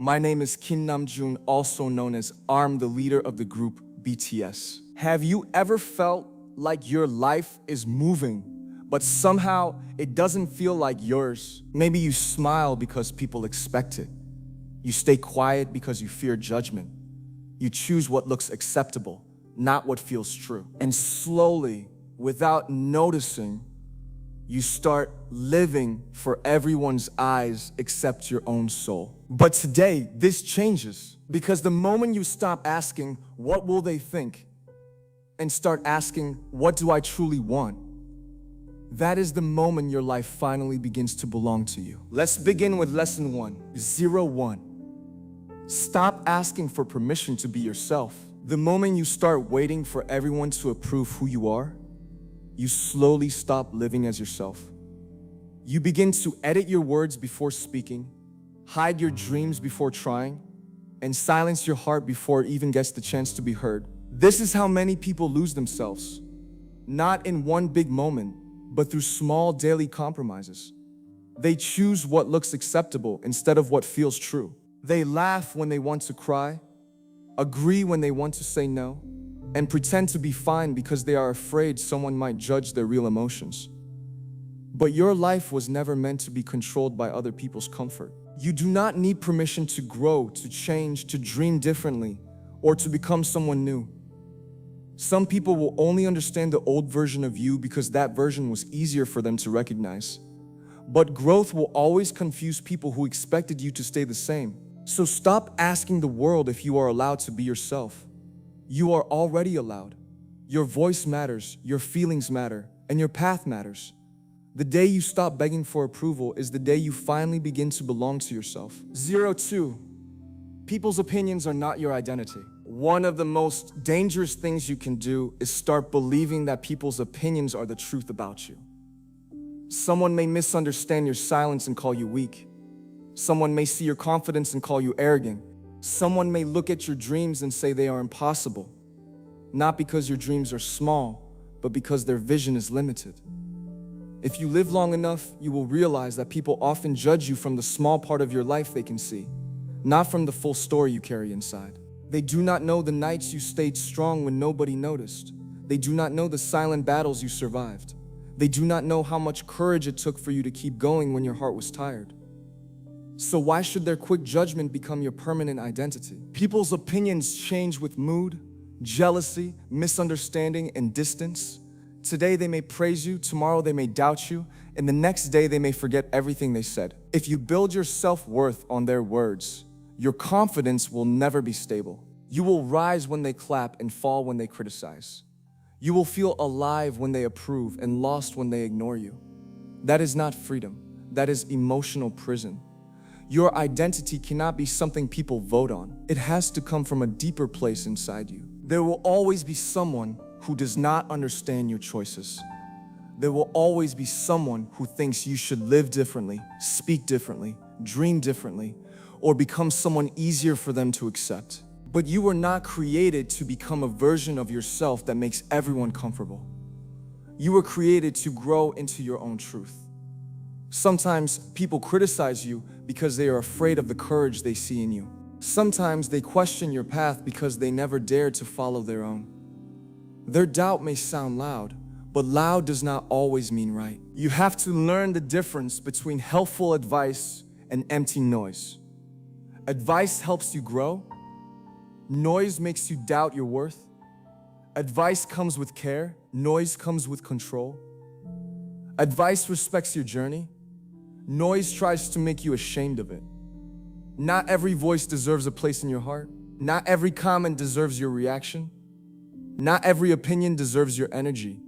My name is Kim Namjoon, also known as ARM, the leader of the group BTS. Have you ever felt like your life is moving, but somehow it doesn't feel like yours? Maybe you smile because people expect it. You stay quiet because you fear judgment. You choose what looks acceptable, not what feels true. And slowly, without noticing, you start living for everyone's eyes except your own soul. But today, this changes because the moment you stop asking, what will they think? And start asking, what do I truly want? That is the moment your life finally begins to belong to you. Let's begin with lesson 1. Stop asking for permission to be yourself. The moment you start waiting for everyone to approve who you are, you slowly stop living as yourself. You begin to edit your words before speaking, hide your dreams before trying, and silence your heart before it even gets the chance to be heard. This is how many people lose themselves. Not in one big moment, but through small daily compromises. They choose what looks acceptable instead of what feels true. They laugh when they want to cry, agree when they want to say no, and pretend to be fine because they are afraid someone might judge their real emotions. But your life was never meant to be controlled by other people's comfort. You do not need permission to grow, to change, to dream differently, or to become someone new. Some people will only understand the old version of you because that version was easier for them to recognize. But growth will always confuse people who expected you to stay the same. So stop asking the world if you are allowed to be yourself. You are already allowed. Your voice matters, your feelings matter, and your path matters. The day you stop begging for approval is the day you finally begin to belong to yourself. 2. People's opinions are not your identity. One of the most dangerous things you can do is start believing that people's opinions are the truth about you. Someone may misunderstand your silence and call you weak. Someone may see your confidence and call you arrogant. Someone may look at your dreams and say they are impossible, not because your dreams are small, but because their vision is limited. If you live long enough, you will realize that people often judge you from the small part of your life they can see, not from the full story you carry inside. They do not know the nights you stayed strong when nobody noticed. They do not know the silent battles you survived. They do not know how much courage it took for you to keep going when your heart was tired. So why should their quick judgment become your permanent identity? People's opinions change with mood, jealousy, misunderstanding, and distance. Today they may praise you, tomorrow they may doubt you, and the next day they may forget everything they said. If you build your self-worth on their words, your confidence will never be stable. You will rise when they clap and fall when they criticize. You will feel alive when they approve and lost when they ignore you. That is not freedom. That is emotional prison. Your identity cannot be something people vote on. It has to come from a deeper place inside you. There will always be someone who does not understand your choices. There will always be someone who thinks you should live differently, speak differently, dream differently, or become someone easier for them to accept. But you were not created to become a version of yourself that makes everyone comfortable. You were created to grow into your own truth. Sometimes people criticize you because they are afraid of the courage they see in you. Sometimes they question your path because they never dared to follow their own. Their doubt may sound loud, but loud does not always mean right. You have to learn the difference between helpful advice and empty noise. Advice helps you grow. Noise makes you doubt your worth. Advice comes with care. Noise comes with control. Advice respects your journey. Noise tries to make you ashamed of it. Not every voice deserves a place in your heart. Not every comment deserves your reaction. Not every opinion deserves your energy.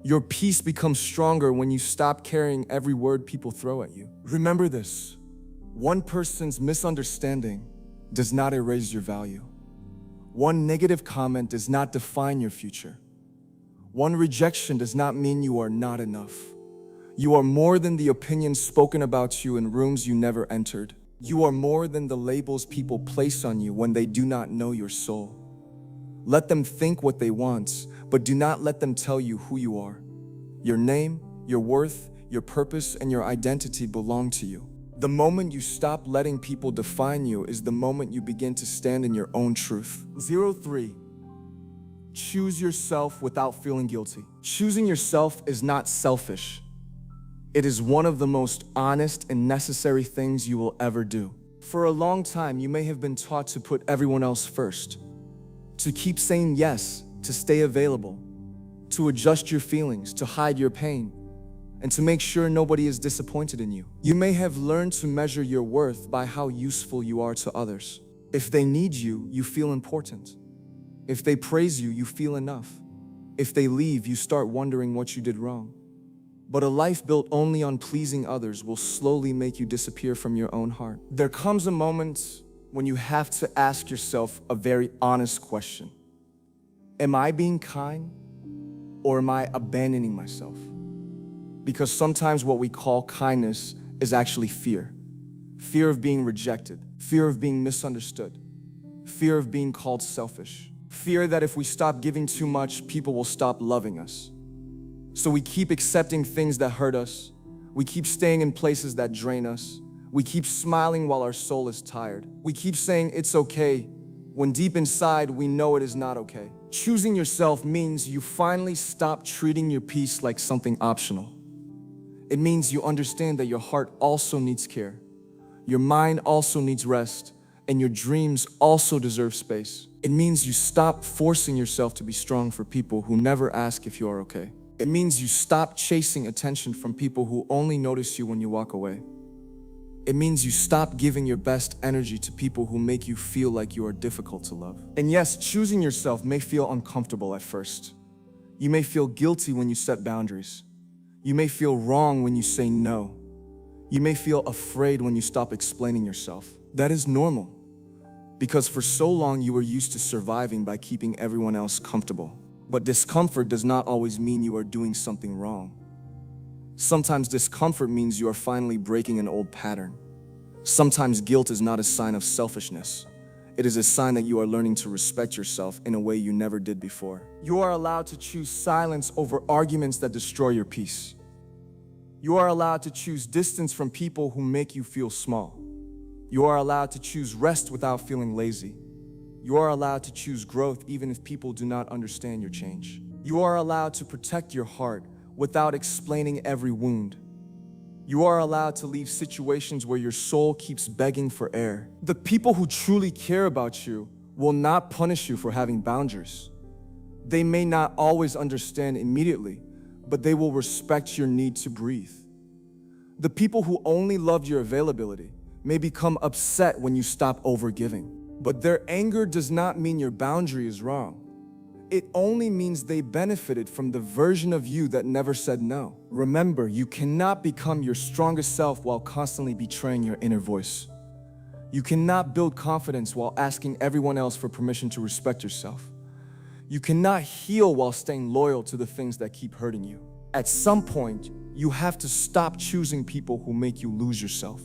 Your peace becomes stronger when you stop carrying every word people throw at you. Remember this: one person's misunderstanding does not erase your value. One negative comment does not define your future. One rejection does not mean you are not enough. You are more than the opinions spoken about you in rooms you never entered. You are more than the labels people place on you when they do not know your soul. Let them think what they want, but do not let them tell you who you are. Your name, your worth, your purpose, and your identity belong to you. The moment you stop letting people define you is the moment you begin to stand in your own truth. 03. Choose yourself without feeling guilty. Choosing yourself is not selfish. It is one of the most honest and necessary things you will ever do. For a long time, you may have been taught to put everyone else first, to keep saying yes, to stay available, to adjust your feelings, to hide your pain, and to make sure nobody is disappointed in you. You may have learned to measure your worth by how useful you are to others. If they need you, you feel important. If they praise you, you feel enough. If they leave, you start wondering what you did wrong. But a life built only on pleasing others will slowly make you disappear from your own heart. There comes a moment when you have to ask yourself a very honest question. Am I being kind, or am I abandoning myself? Because sometimes what we call kindness is actually fear. Fear of being rejected, fear of being misunderstood, fear of being called selfish, fear that if we stop giving too much, people will stop loving us. So we keep accepting things that hurt us. We keep staying in places that drain us. We keep smiling while our soul is tired. We keep saying it's okay, when deep inside we know it is not okay. Choosing yourself means you finally stop treating your peace like something optional. It means you understand that your heart also needs care. Your mind also needs rest, and your dreams also deserve space. It means you stop forcing yourself to be strong for people who never ask if you are okay. It means you stop chasing attention from people who only notice you when you walk away. It means you stop giving your best energy to people who make you feel like you are difficult to love. And yes, choosing yourself may feel uncomfortable at first. You may feel guilty when you set boundaries. You may feel wrong when you say no. You may feel afraid when you stop explaining yourself. That is normal, because for so long you were used to surviving by keeping everyone else comfortable. But discomfort does not always mean you are doing something wrong. Sometimes discomfort means you are finally breaking an old pattern. Sometimes guilt is not a sign of selfishness. It is a sign that you are learning to respect yourself in a way you never did before. You are allowed to choose silence over arguments that destroy your peace. You are allowed to choose distance from people who make you feel small. You are allowed to choose rest without feeling lazy. You are allowed to choose growth even if people do not understand your change. You are allowed to protect your heart without explaining every wound. You are allowed to leave situations where your soul keeps begging for air. The people who truly care about you will not punish you for having boundaries. They may not always understand immediately, but they will respect your need to breathe. The people who only loved your availability may become upset when you stop overgiving. But their anger does not mean your boundary is wrong. It only means they benefited from the version of you that never said no. Remember, you cannot become your strongest self while constantly betraying your inner voice. You cannot build confidence while asking everyone else for permission to respect yourself. You cannot heal while staying loyal to the things that keep hurting you. At some point, you have to stop choosing people who make you lose yourself.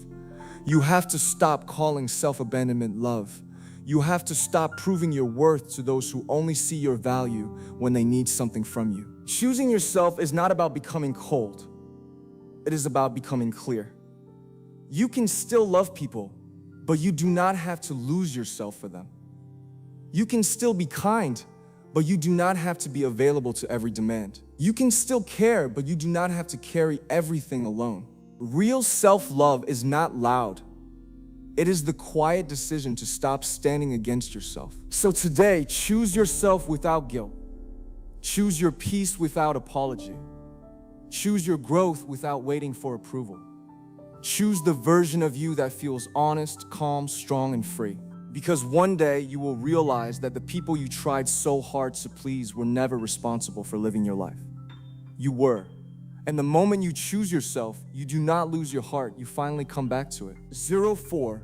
You have to stop calling self-abandonment love. You have to stop proving your worth to those who only see your value when they need something from you. Choosing yourself is not about becoming cold. It is about becoming clear. You can still love people, but you do not have to lose yourself for them. You can still be kind, but you do not have to be available to every demand. You can still care, but you do not have to carry everything alone. Real self-love is not loud. It is the quiet decision to stop standing against yourself. So today, choose yourself without guilt. Choose your peace without apology. Choose your growth without waiting for approval. Choose the version of you that feels honest, calm, strong, and free. Because one day you will realize that the people you tried so hard to please were never responsible for living your life. You were. And the moment you choose yourself, you do not lose your heart, you finally come back to it. 04.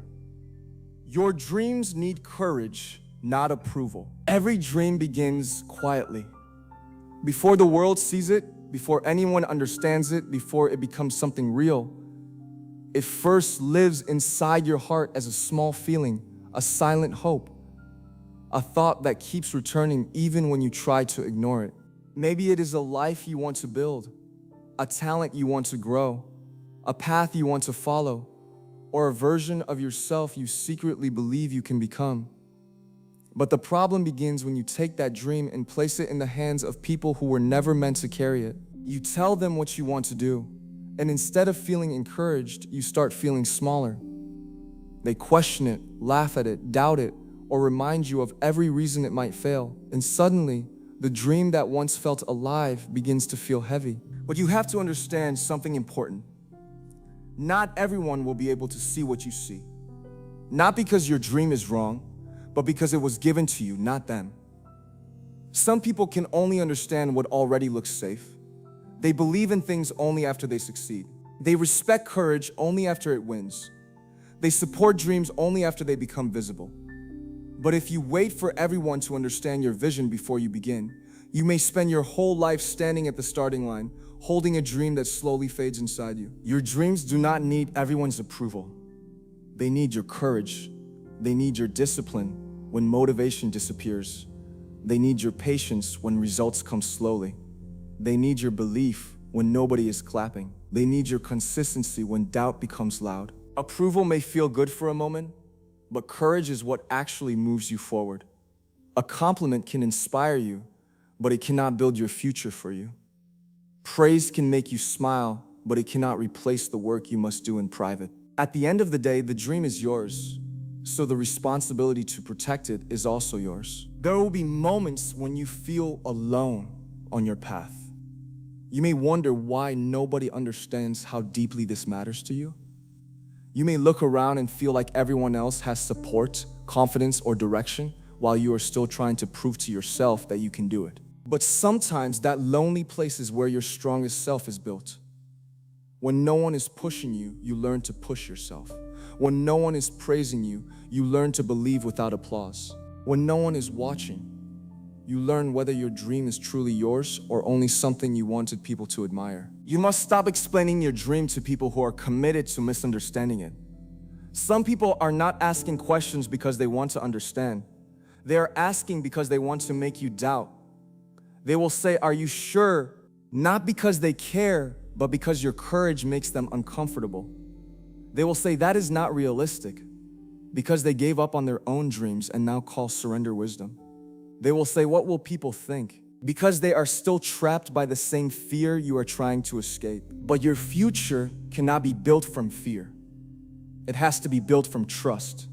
Your dreams need courage, not approval. Every dream begins quietly. Before the world sees it, before anyone understands it, before it becomes something real, it first lives inside your heart as a small feeling, a silent hope, a thought that keeps returning even when you try to ignore it. Maybe it is a life you want to build, a talent you want to grow, a path you want to follow, or a version of yourself you secretly believe you can become. But the problem begins when you take that dream and place it in the hands of people who were never meant to carry it. You tell them what you want to do, and instead of feeling encouraged, you start feeling smaller. They question it, laugh at it, doubt it, or remind you of every reason it might fail. And suddenly, the dream that once felt alive begins to feel heavy. But you have to understand something important. Not everyone will be able to see what you see. Not because your dream is wrong, but because it was given to you, not them. Some people can only understand what already looks safe. They believe in things only after they succeed. They respect courage only after it wins. They support dreams only after they become visible. But if you wait for everyone to understand your vision before you begin, you may spend your whole life standing at the starting line, holding a dream that slowly fades inside you. Your dreams do not need everyone's approval. They need your courage. They need your discipline when motivation disappears. They need your patience when results come slowly. They need your belief when nobody is clapping. They need your consistency when doubt becomes loud. Approval may feel good for a moment, but courage is what actually moves you forward. A compliment can inspire you, but it cannot build your future for you. Praise can make you smile, but it cannot replace the work you must do in private. At the end of the day, the dream is yours, so the responsibility to protect it is also yours. There will be moments when you feel alone on your path. You may wonder why nobody understands how deeply this matters to you. You may look around and feel like everyone else has support, confidence, or direction, while you are still trying to prove to yourself that you can do it. But sometimes that lonely place is where your strongest self is built. When no one is pushing you, you learn to push yourself. When no one is praising you, you learn to believe without applause. When no one is watching, you learn whether your dream is truly yours or only something you wanted people to admire. You must stop explaining your dream to people who are committed to misunderstanding it. Some people are not asking questions because they want to understand. They are asking because they want to make you doubt. They will say, "Are you sure?" Not because they care, but because your courage makes them uncomfortable. They will say, "That is not realistic," because they gave up on their own dreams and now call surrender wisdom. They will say, "What will people think?" because they are still trapped by the same fear you are trying to escape. But your future cannot be built from fear. It has to be built from trust.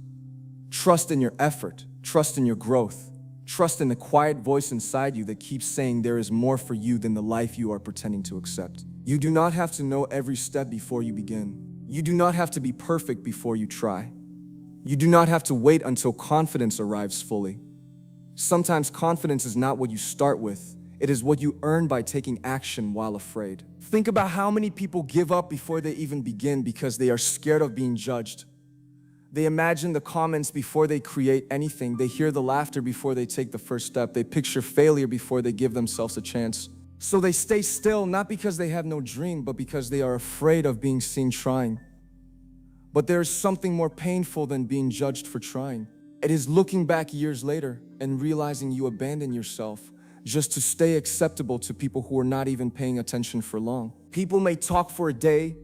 Trust in your effort, trust in your growth, trust in the quiet voice inside you that keeps saying there is more for you than the life you are pretending to accept. You do not have to know every step before you begin. You do not have to be perfect before you try. You do not have to wait until confidence arrives fully. Sometimes confidence is not what you start with. It is what you earn by taking action while afraid. Think about how many people give up before they even begin because they are scared of being judged. They imagine the comments before they create anything. They hear the laughter before they take the first step. They picture failure before they give themselves a chance. So they stay still, not because they have no dream, but because they are afraid of being seen trying. But there is something more painful than being judged for trying. It is looking back years later and realizing you abandoned yourself just to stay acceptable to people who are not even paying attention for long. People may talk for a day,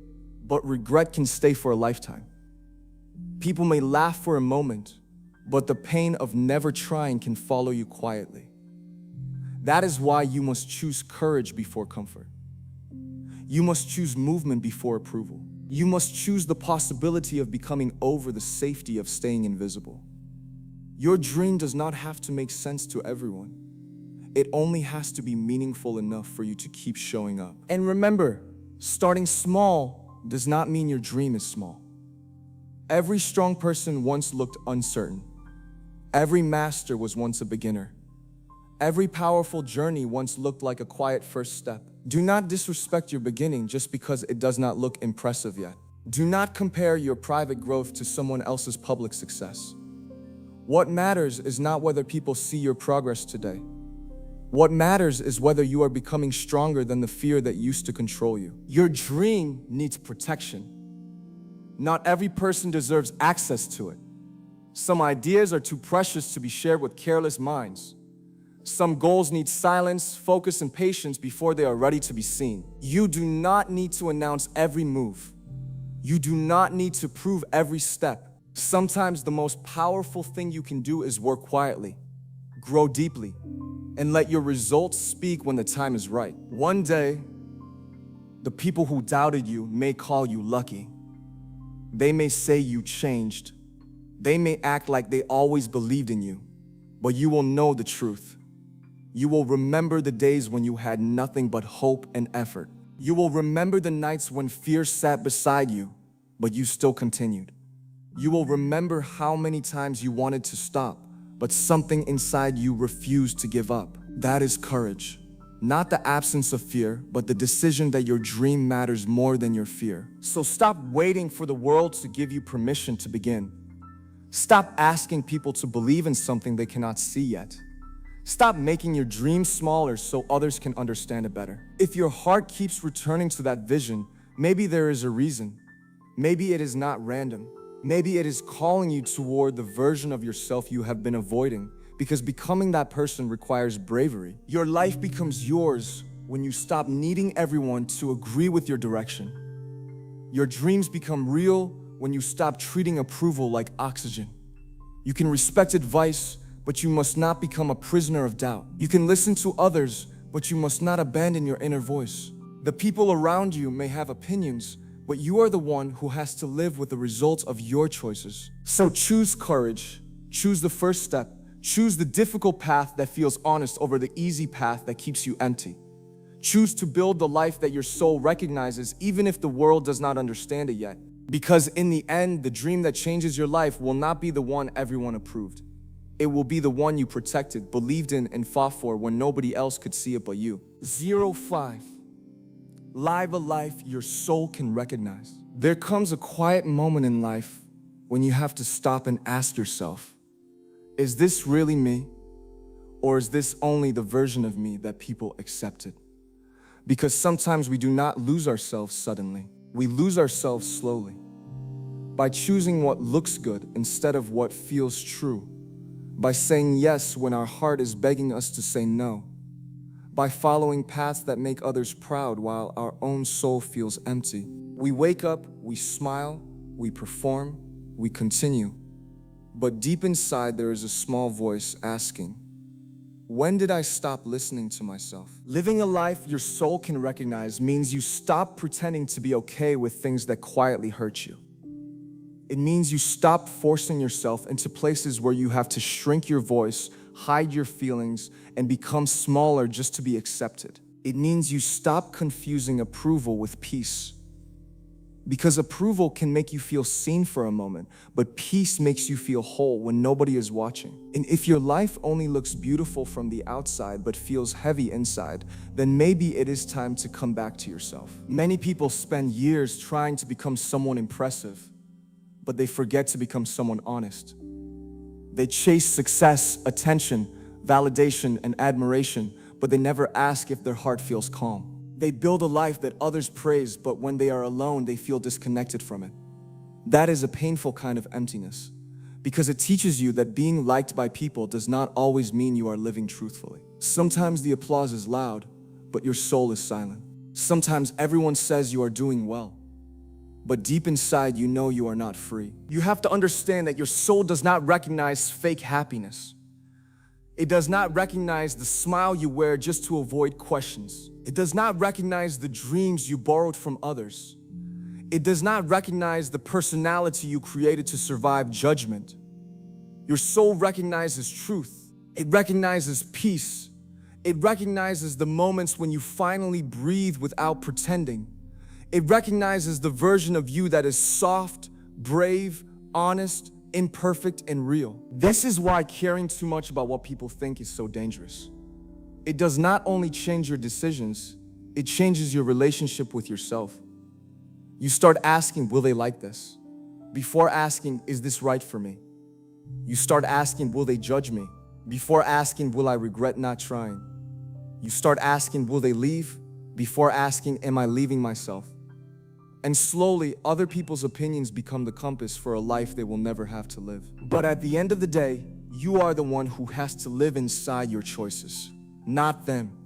but regret can stay for a lifetime. People may laugh for a moment, but the pain of never trying can follow you quietly. That is why you must choose courage before comfort. You must choose movement before approval. You must choose the possibility of becoming over the safety of staying invisible. Your dream does not have to make sense to everyone. It only has to be meaningful enough for you to keep showing up. And remember, starting small does not mean your dream is small. Every strong person once looked uncertain. Every master was once a beginner. Every powerful journey once looked like a quiet first step. Do not disrespect your beginning just because it does not look impressive yet. Do not compare your private growth to someone else's public success. What matters is not whether people see your progress today. What matters is whether you are becoming stronger than the fear that used to control you. Your dream needs protection. Not every person deserves access to it. Some ideas are too precious to be shared with careless minds. Some goals need silence, focus, and patience before they are ready to be seen. You do not need to announce every move. You do not need to prove every step. Sometimes the most powerful thing you can do is work quietly, grow deeply, and let your results speak when the time is right. One day, the people who doubted you may call you lucky. They may say you changed. They may act like they always believed in you, but you will know the truth. You will remember the days when you had nothing but hope and effort. You will remember the nights when fear sat beside you, but you still continued. You will remember how many times you wanted to stop, but something inside you refused to give up. That is courage. Not the absence of fear, but the decision that your dream matters more than your fear. So stop waiting for the world to give you permission to begin. Stop asking people to believe in something they cannot see yet. Stop making your dreams smaller so others can understand it better. If your heart keeps returning to that vision, maybe there is a reason. Maybe it is not random. Maybe it is calling you toward the version of yourself you have been avoiding, because becoming that person requires bravery. Your life becomes yours when you stop needing everyone to agree with your direction. Your dreams become real when you stop treating approval like oxygen. You can respect advice, but you must not become a prisoner of doubt. You can listen to others, but you must not abandon your inner voice. The people around you may have opinions, but you are the one who has to live with the results of your choices. So choose courage, choose the first step, choose the difficult path that feels honest over the easy path that keeps you empty. Choose to build the life that your soul recognizes, even if the world does not understand it yet. Because in the end, the dream that changes your life will not be the one everyone approved. It will be the one you protected, believed in, and fought for when nobody else could see it but you. 05. Live a life your soul can recognize. There comes a quiet moment in life when you have to stop and ask yourself, is this really me? Or is this only the version of me that people accepted? Because sometimes we do not lose ourselves suddenly. We lose ourselves slowly. By choosing what looks good instead of what feels true. By saying yes when our heart is begging us to say no. By following paths that make others proud while our own soul feels empty. We wake up, we smile, we perform, we continue. But deep inside there is a small voice asking, when did I stop listening to myself? Living a life your soul can recognize means you stop pretending to be okay with things that quietly hurt you. It means you stop forcing yourself into places where you have to shrink your voice, hide your feelings, and become smaller just to be accepted. It means you stop confusing approval with peace. Because approval can make you feel seen for a moment, but peace makes you feel whole when nobody is watching. And if your life only looks beautiful from the outside but feels heavy inside, then maybe it is time to come back to yourself. Many people spend years trying to become someone impressive, but they forget to become someone honest. They chase success, attention, validation, and admiration, but they never ask if their heart feels calm. They build a life that others praise, but when they are alone, they feel disconnected from it. That is a painful kind of emptiness, because it teaches you that being liked by people does not always mean you are living truthfully. Sometimes the applause is loud, but your soul is silent. Sometimes everyone says you are doing well, but deep inside you know you are not free. You have to understand that your soul does not recognize fake happiness. It does not recognize the smile you wear just to avoid questions. It does not recognize the dreams you borrowed from others. It does not recognize the personality you created to survive judgment. Your soul recognizes truth. It recognizes peace. It recognizes the moments when you finally breathe without pretending. It recognizes the version of you that is soft, brave, honest, imperfect, and real. This is why caring too much about what people think is so dangerous. It does not only change your decisions, it changes your relationship with yourself. You start asking, will they like this? Before asking, is this right for me? You start asking, will they judge me? Before asking, will I regret not trying? You start asking, will they leave? Before asking, am I leaving myself? And slowly, other people's opinions become the compass for a life they will never have to live. But at the end of the day, you are the one who has to live inside your choices, not them.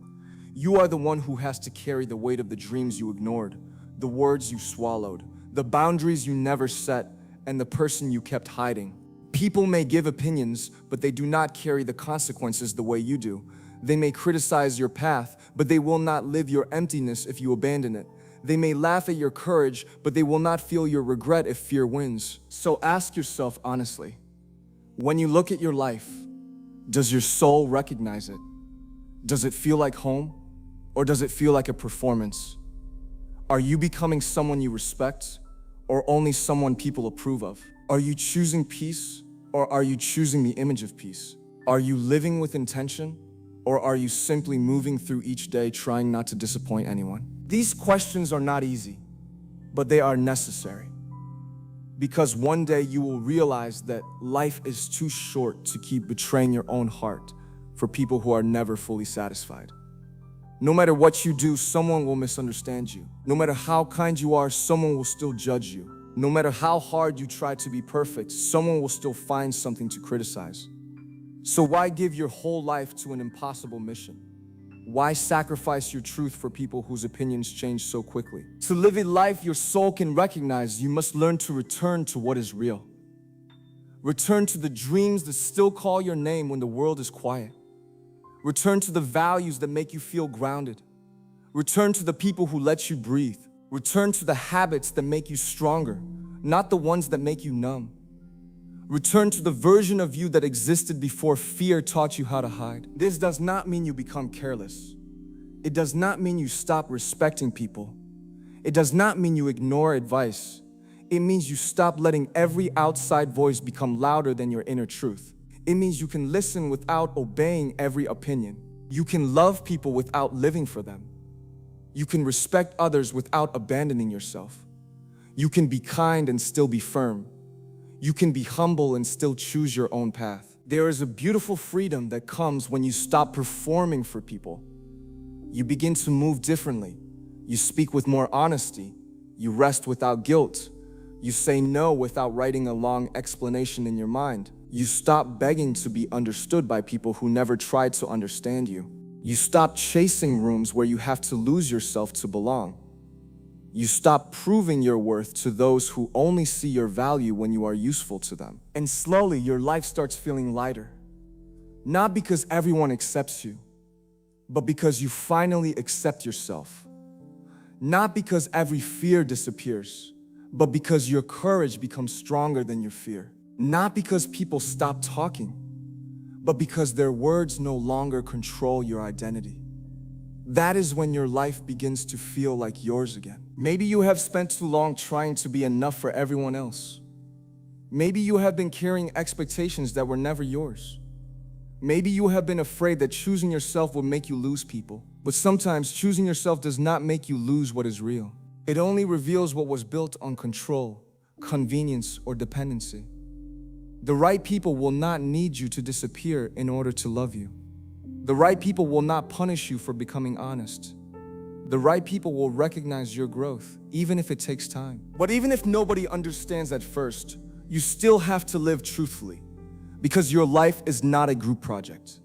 You are the one who has to carry the weight of the dreams you ignored, the words you swallowed, the boundaries you never set, and the person you kept hiding. People may give opinions, but they do not carry the consequences the way you do. They may criticize your path, but they will not live your emptiness if you abandon it. They may laugh at your courage, but they will not feel your regret if fear wins. So ask yourself honestly, when you look at your life, does your soul recognize it? Does it feel like home, or does it feel like a performance? Are you becoming someone you respect, or only someone people approve of? Are you choosing peace, or are you choosing the image of peace? Are you living with intention, or are you simply moving through each day trying not to disappoint anyone? These questions are not easy, but they are necessary. Because one day you will realize that life is too short to keep betraying your own heart for people who are never fully satisfied. No matter what you do, someone will misunderstand you. No matter how kind you are, someone will still judge you. No matter how hard you try to be perfect, someone will still find something to criticize. So why give your whole life to an impossible mission? Why sacrifice your truth for people whose opinions change so quickly? To live a life your soul can recognize, you must learn to return to what is real. Return to the dreams that still call your name when the world is quiet. Return to the values that make you feel grounded. Return to the people who let you breathe. Return to the habits that make you stronger, not the ones that make you numb. Return to the version of you that existed before fear taught you how to hide. This does not mean you become careless. It does not mean you stop respecting people. It does not mean you ignore advice. It means you stop letting every outside voice become louder than your inner truth. It means you can listen without obeying every opinion. You can love people without living for them. You can respect others without abandoning yourself. You can be kind and still be firm. You can be humble and still choose your own path. There is a beautiful freedom that comes when you stop performing for people. You begin to move differently. You speak with more honesty. You rest without guilt. You say no without writing a long explanation in your mind. You stop begging to be understood by people who never tried to understand you. You stop chasing rooms where you have to lose yourself to belong. You stop proving your worth to those who only see your value when you are useful to them. And slowly, your life starts feeling lighter. Not because everyone accepts you, but because you finally accept yourself. Not because every fear disappears, but because your courage becomes stronger than your fear. Not because people stop talking, but because their words no longer control your identity. That is when your life begins to feel like yours again. Maybe you have spent too long trying to be enough for everyone else. Maybe you have been carrying expectations that were never yours. Maybe you have been afraid that choosing yourself will make you lose people. But sometimes choosing yourself does not make you lose what is real. It only reveals what was built on control, convenience, or dependency. The right people will not need you to disappear in order to love you. The right people will not punish you for becoming honest. The right people will recognize your growth, even if it takes time. But even if nobody understands at first, you still have to live truthfully, because your life is not a group project.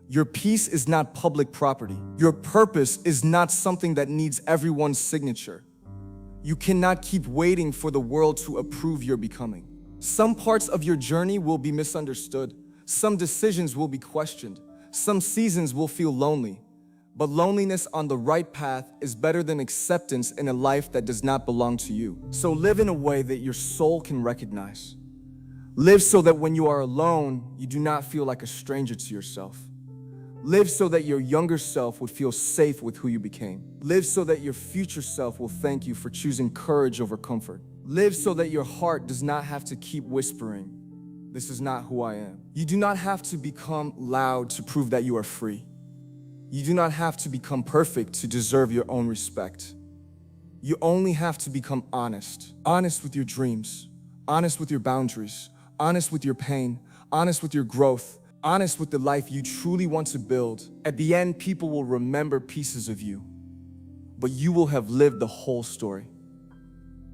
Your peace is not public property. Your purpose is not something that needs everyone's signature. You cannot keep waiting for the world to approve your becoming. Some parts of your journey will be misunderstood. Some decisions will be questioned. Some seasons will feel lonely. But loneliness on the right path is better than acceptance in a life that does not belong to you. So live in a way that your soul can recognize. Live so that when you are alone, you do not feel like a stranger to yourself. Live so that your younger self would feel safe with who you became. Live so that your future self will thank you for choosing courage over comfort. Live so that your heart does not have to keep whispering, "This is not who I am." You do not have to become loud to prove that you are free. You do not have to become perfect to deserve your own respect. You only have to become honest. Honest with your dreams, honest with your boundaries, honest with your pain, honest with your growth, honest with the life you truly want to build. At the end, people will remember pieces of you, but you will have lived the whole story.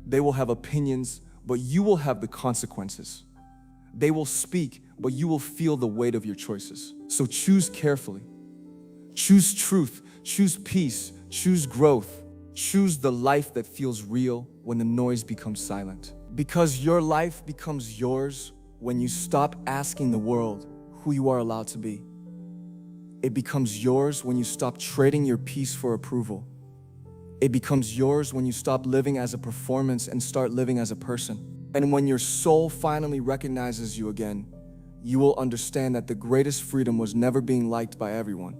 They will have opinions, but you will have the consequences. They will speak, but you will feel the weight of your choices. So choose carefully. Choose truth, choose peace, choose growth. Choose the life that feels real when the noise becomes silent. Because your life becomes yours when you stop asking the world who you are allowed to be. It becomes yours when you stop trading your peace for approval. It becomes yours when you stop living as a performance and start living as a person. And when your soul finally recognizes you again, you will understand that the greatest freedom was never being liked by everyone.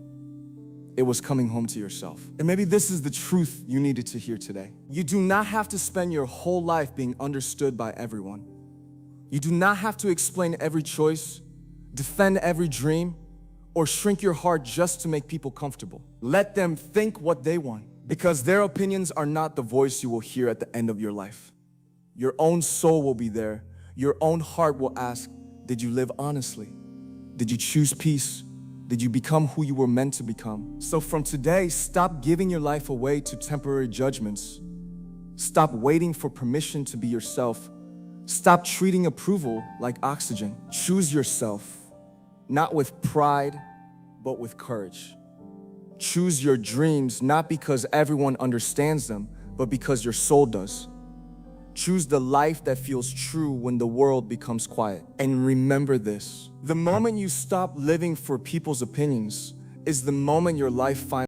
It was coming home to yourself. And maybe this is the truth you needed to hear today. You do not have to spend your whole life being understood by everyone. You do not have to explain every choice, defend every dream, or shrink your heart just to make people comfortable. Let them think what they want, because their opinions are not the voice you will hear at the end of your life. Your own soul will be there. Your own heart will ask, did you live honestly? Did you choose peace? Did you become who you were meant to become? So from today, stop giving your life away to temporary judgments. Stop waiting for permission to be yourself. Stop treating approval like oxygen. Choose yourself, not with pride, but with courage. Choose your dreams, not because everyone understands them, but because your soul does. Choose the life that feels true when the world becomes quiet. And remember this: the moment you stop living for people's opinions is the moment your life finally